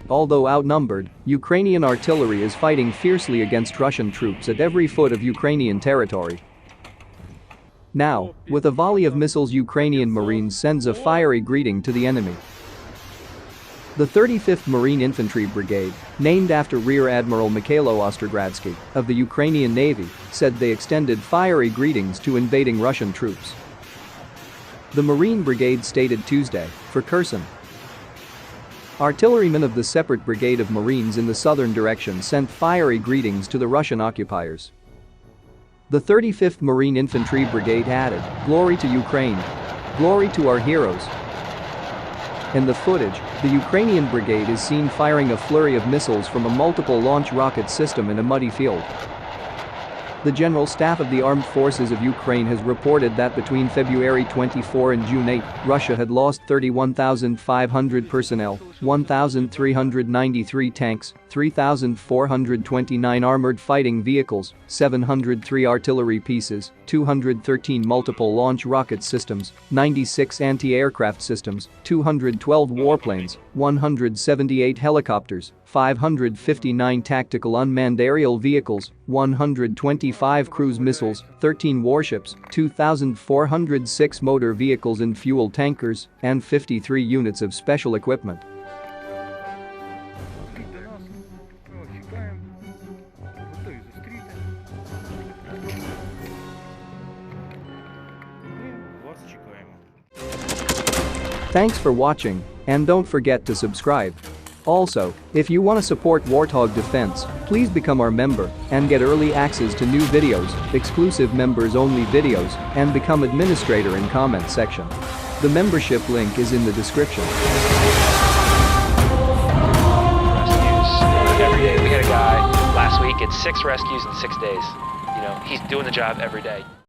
Although outnumbered, Ukrainian artillery is fighting fiercely against Russian troops at every foot of Ukrainian territory. Now, with a volley of missiles, Ukrainian Marines sends a fiery greeting to the enemy. The 35th Marine Infantry Brigade, named after Rear Admiral Mikhailo Ostrogradsky of the Ukrainian Navy, said they extended fiery greetings to invading Russian troops. The Marine Brigade stated Tuesday, for Kherson. Artillerymen of the separate brigade of Marines in the southern direction sent fiery greetings to the Russian occupiers. The 35th Marine Infantry Brigade added, "Glory to Ukraine! Glory to our heroes!" In the footage, the Ukrainian brigade is seen firing a flurry of missiles from a multiple launch rocket system in a muddy field. The General Staff of the Armed Forces of Ukraine has reported that between February 24 and June 8, Russia had lost 31,500 personnel, 1,393 tanks, 3,429 armored fighting vehicles, 703 artillery pieces, 213 multiple launch rocket systems, 96 anti-aircraft systems, 212 warplanes, 178 helicopters, 559 tactical unmanned aerial vehicles, 125 cruise missiles, 13 warships, 2,406 motor vehicles and fuel tankers, and 53 units of special equipment. Thanks for watching, and don't forget to subscribe. Also, if you want to support Warthog Defense, please become our member and get early access to new videos, exclusive members-only videos, and become administrator in comment section. The membership link is in the description. Rescues every day. We had a guy last week, it's 6 rescues in 6 days. He's doing the job every day.